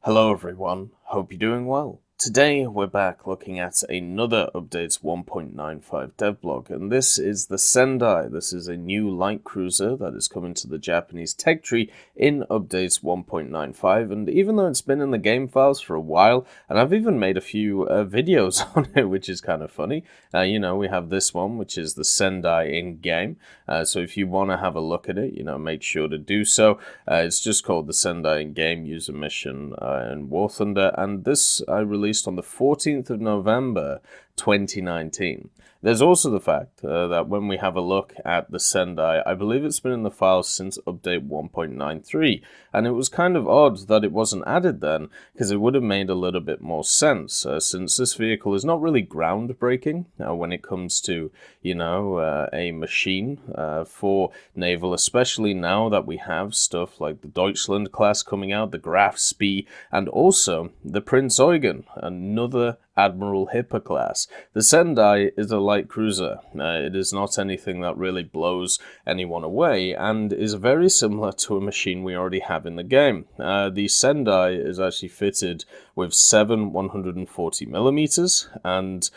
Hello everyone, hope you're doing well. Today we're back looking at another update 1.95 Devblog, and this is the Sendai. This is a new light cruiser that is coming to the Japanese tech tree in update 1.95, and even though it's been in the game files for a while, and I've even made a few videos on it, which is kind of funny. We have this one, which is the Sendai in-game, so if you want to have a look at it, make sure to do so. It's just called the Sendai in-game user mission in War Thunder, and this I released on the 14th of November 2019. There's also the fact that when we have a look at the Sendai, I believe it's been in the files since update 1.93, and it was kind of odd that it wasn't added then, because it would have made a little bit more sense, since this vehicle is not really groundbreaking when it comes to, a machine for naval, especially now that we have stuff like the Deutschland class coming out, the Graf Spee, and also the Prinz Eugen, another Admiral Hipper class. The Sendai is a light cruiser. It is not anything that really blows anyone away, and is very similar to a machine we already have in the game. The Sendai is actually fitted with 7 140mm, and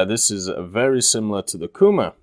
this is very similar to the Kuma,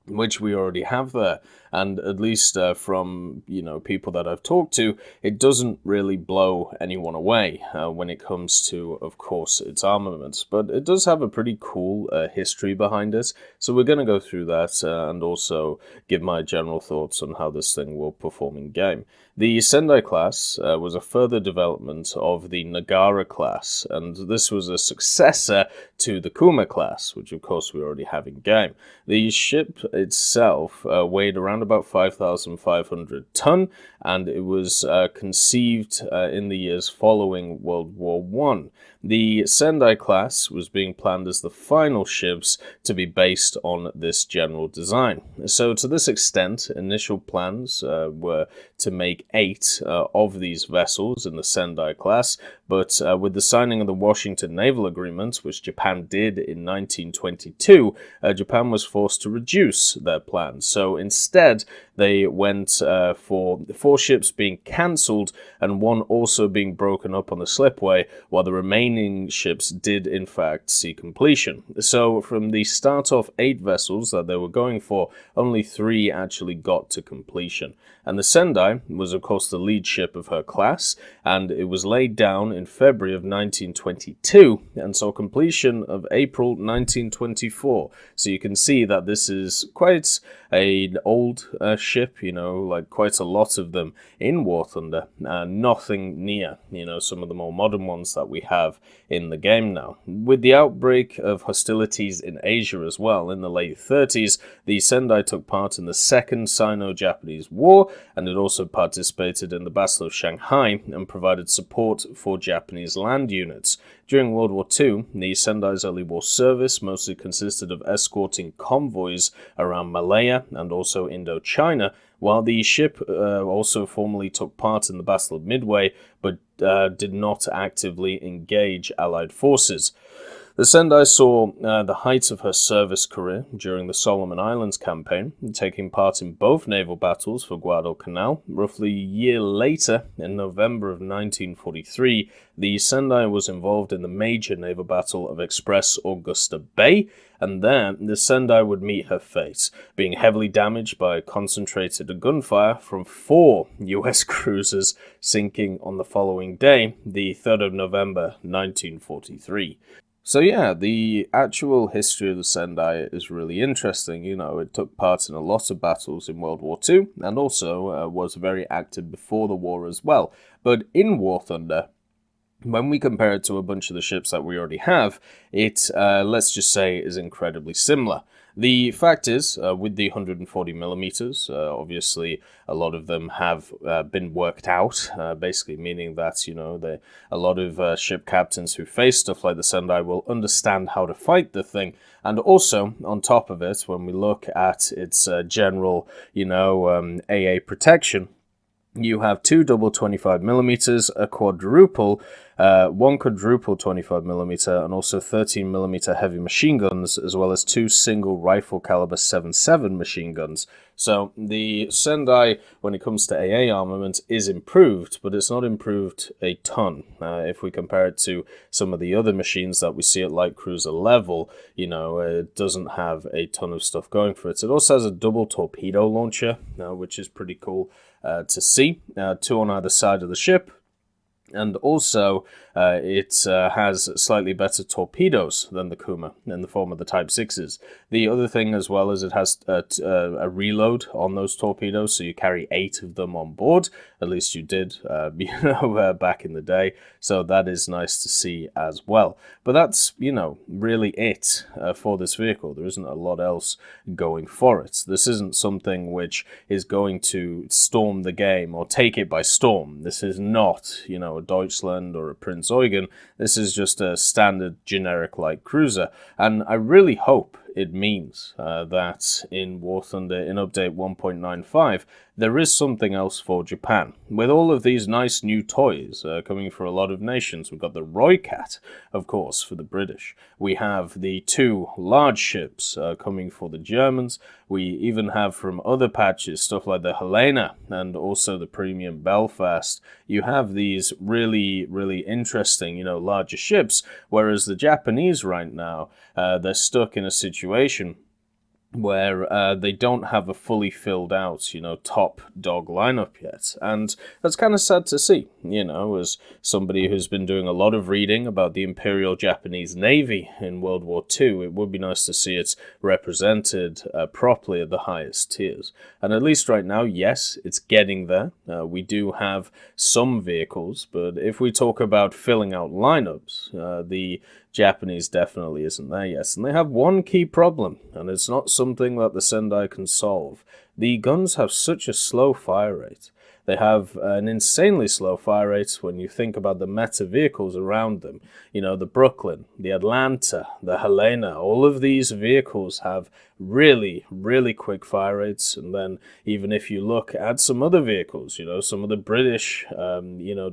which we already have there, and at least from people that I've talked to, it doesn't really blow anyone away when it comes to, of course, its armaments, but it does have a pretty cool history behind it, so we're going to go through that and also give my general thoughts on how this thing will perform in game. The Sendai class was a further development of the Nagara class, and this was a successor to the Kuma class, which of course we already have in game. The ship itself weighed around about 5,500 ton, and it was conceived in the years following World War I. The Sendai class was being planned as the final ships to be based on this general design. So to this extent, initial plans were to make 8 of these vessels in the Sendai class, but with the signing of the Washington Naval Agreement, which Japan did in 1922, Japan was forced to reduce their plans. So instead, they went for 4 ships being cancelled and 1 also being broken up on the slipway, while the remaining ships did in fact see completion. So from the start off 8 vessels that they were going for, only 3 actually got to completion. And the Sendai was of course the lead ship of her class, and it was laid down in February of 1922 and saw completion of April 1924. So you can see that this is quite an old ship, like quite a lot of them in War Thunder, nothing near, some of the more modern ones that we have in the game now. With the outbreak of hostilities in Asia as well in the late 30s, the Sendai took part in the Second Sino-Japanese War, and it also participated in the Battle of Shanghai and provided support for Japanese land units. During World War II, the Sendai's early war service mostly consisted of escorting convoys around Malaya and also Indochina, while the ship also formally took part in the Battle of Midway, but did not actively engage Allied forces. The Sendai saw the height of her service career during the Solomon Islands campaign, taking part in both naval battles for Guadalcanal. Roughly a year later, in November of 1943, the Sendai was involved in the major naval battle of Express Augusta Bay, and there the Sendai would meet her fate, being heavily damaged by concentrated gunfire from 4 US cruisers, sinking on the following day, the 3rd of November 1943. So yeah, the actual history of the Sendai is really interesting. It took part in a lot of battles in World War II, and also was very active before the war as well. But in War Thunder, when we compare it to a bunch of the ships that we already have, it, let's just say, is incredibly similar. The fact is, with the 140mm, obviously a lot of them have been worked out, basically meaning that, a lot of ship captains who face stuff like the Sendai will understand how to fight the thing. And also, on top of it, when we look at its general, AA protection, you have 2 double 25mm, a quadruple one quadruple 25mm and also 13mm heavy machine guns, as well as 2 single rifle caliber 7.7 machine guns. So the Sendai, when it comes to AA armament, is improved, but it's not improved a ton. If we compare it to some of the other machines that we see at light cruiser level, it doesn't have a ton of stuff going for it. It also has a double torpedo launcher, which is pretty cool to see. 2 on either side of the ship. And also, it has slightly better torpedoes than the Kuma in the form of the Type 6s. The other thing as well is it has a reload on those torpedoes, so you carry 8 of them on board. At least you did, back in the day. So that is nice to see as well. But that's, really it for this vehicle. There isn't a lot else going for it. This isn't something which is going to storm the game or take it by storm. This is not, a Deutschland or a Prince Eugen. This is just a standard generic light cruiser, and I really hope it means that in War Thunder, in update 1.95, there is something else for Japan. With all of these nice new toys coming for a lot of nations, we've got the Roycat, of course, for the British. We have the 2 large ships coming for the Germans. We even have from other patches stuff like the Helena and also the Premium Belfast. You have these really, really interesting, larger ships, whereas the Japanese right now, they're stuck in a situation where they don't have a fully filled out, top dog lineup yet. And that's kind of sad to see, as somebody who's been doing a lot of reading about the Imperial Japanese Navy in World War II, it would be nice to see it represented properly at the highest tiers. And at least right now, yes, it's getting there. We do have some vehicles, but if we talk about filling out lineups, the Japanese definitely isn't there yet. And they have one key problem, and it's not something that the Sendai can solve. The guns have such a slow fire rate. They have an insanely slow fire rate when you think about the meta vehicles around them. The Brooklyn, the Atlanta, the Helena, all of these vehicles have really, really quick fire rates. And then even if you look at some other vehicles, some of the British,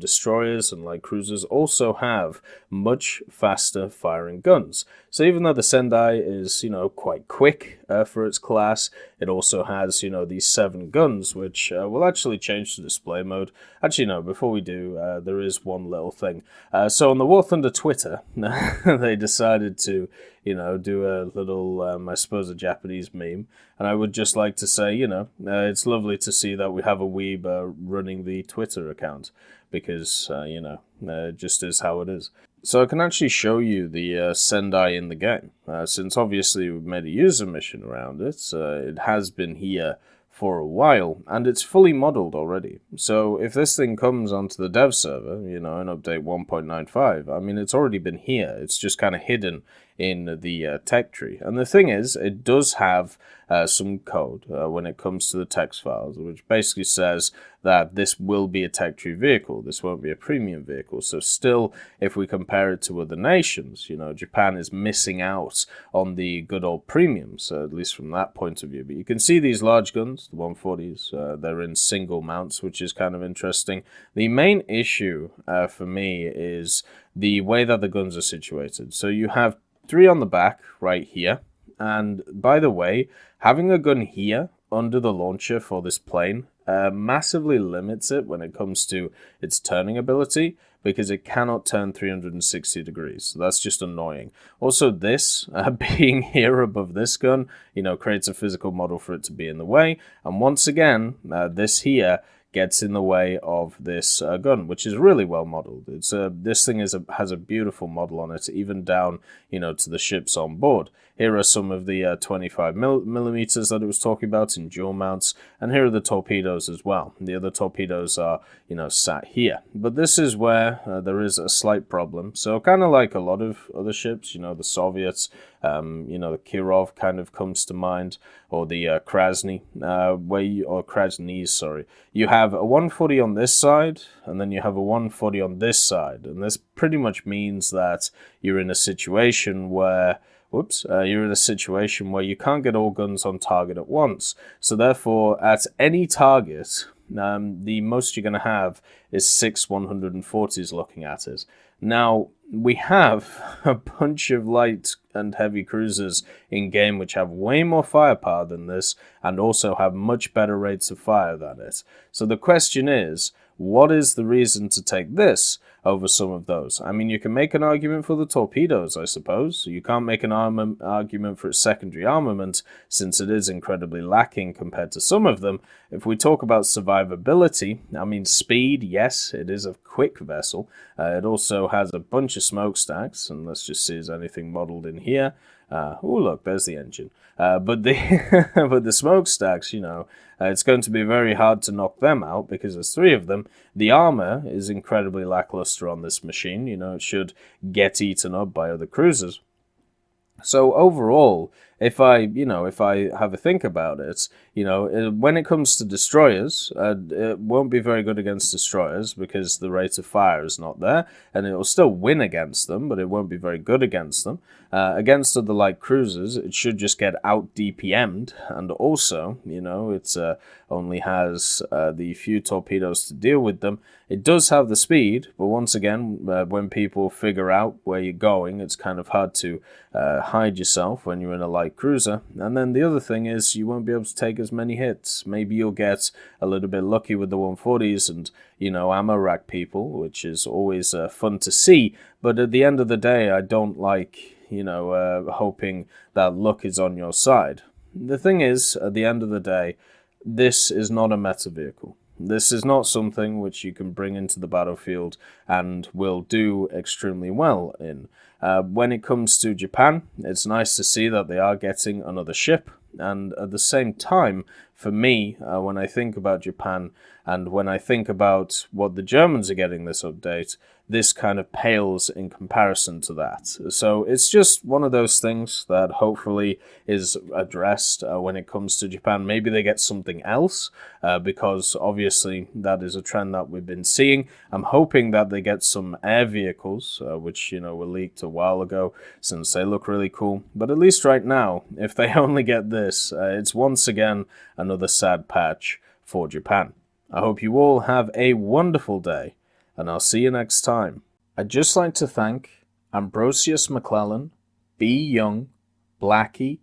destroyers and light cruisers also have much faster firing guns. So even though the Sendai is, quite quick for its class, it also has, these 7 guns, which will actually change to display mode. Actually, no, before we do, there is one little thing. So on the War Thunder Twitter, they decided to, do a little, I suppose, a Japanese meme. And I would just like to say, it's lovely to see that we have a weeb running the Twitter account, because, it just is how it is. So I can actually show you the Sendai in the game. Since obviously we've made a user mission around it, it has been here for a while, and it's fully modeled already. So if this thing comes onto the dev server, in update 1.95, I mean, it's already been here. It's just kind of hidden in the tech tree. And the thing is, it does have some code when it comes to the text files, which basically says that this will be a tech tree vehicle. This won't be a premium vehicle. So still, if we compare it to other nations, Japan is missing out on the good old premiums, at least from that point of view. But you can see these large guns, the 140s, they're in single mounts, which is kind of interesting. The main issue for me is the way that the guns are situated. So you have 3 on the back right here. And by the way, having a gun here under the launcher for this plane massively limits it when it comes to its turning ability, because it cannot turn 360 degrees. So that's just annoying. Also, this being here above this gun, creates a physical model for it to be in the way. And once again, this here gets in the way of this gun, which is really well modeled. It's this thing has a beautiful model on it, even down to the ships on board. Here are some of the 25 millimeters that it was talking about in dual mounts, and here are the torpedoes as well. The other torpedoes are sat here, but this is where there is a slight problem. So kind of like a lot of other ships, the Soviets, the Kirov kind of comes to mind, or the Krasny, Krasnys, sorry. You have a 140 on this side, and then you have a 140 on this side, and this pretty much means that you're in a situation where you're in a situation where you can't get all guns on target at once. So therefore, at any target, the most you're going to have is 6 140s looking at it. Now, we have a bunch of light and heavy cruisers in game which have way more firepower than this and also have much better rates of fire than it. So the question is, what is the reason to take this over some of those? I mean, you can make an argument for the torpedoes, I suppose. You can't make an argument for its secondary armament, since it is incredibly lacking compared to some of them. If we talk about survivability, I mean, speed, yes, it is a quick vessel. It also has a bunch of smokestacks, and let's just see, is anything modeled in here? Oh, look, there's the engine. But the smokestacks, you know, it's going to be very hard to knock them out because there's 3 of them. The armor is incredibly lackluster on this machine. You know, it should get eaten up by other cruisers. So overall, if I have a think about it, you know, when it comes to destroyers, it won't be very good against destroyers because the rate of fire is not there, and it will still win against them, but it won't be very good against them. Against other light cruisers, it should just get out DPM'd, and also, you know, it only has the few torpedoes to deal with them. It does have the speed, but once again, when people figure out where you're going, it's kind of hard to hide yourself when you're in a light cruiser. And then the other thing is you won't be able to take as many hits. Maybe you'll get a little bit lucky with the 140s and, you know, ammo rack people, which is always fun to see. But at the end of the day, I don't like, you know, hoping that luck is on your side. The thing is, at the end of the day, this is not a meta vehicle. This is not something which you can bring into the battlefield and will do extremely well in. When it comes to Japan, it's nice to see that they are getting another ship. And at the same time, for me, when I think about Japan and when I think about what the Germans are getting this update, this kind of pales in comparison to that. So it's just one of those things that hopefully is addressed when it comes to Japan. Maybe they get something else, because obviously that is a trend that we've been seeing. I'm hoping that they get some air vehicles, which, you know, were leaked a while ago, since they look really cool. But at least right now, if they only get this, it's once again another sad patch for Japan. I hope you all have a wonderful day, and I'll see you next time. I'd just like to thank Ambrosius McClellan, B. Young, Blackie,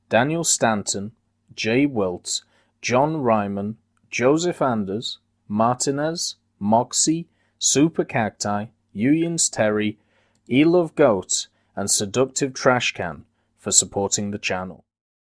Daniel Stanton, Jay Wilt, John Ryman, Joseph Anders, Martinez, Moxie, Super Cacti, Uyans Terry, E-Love Goat, and Seductive Trash Can for supporting the channel.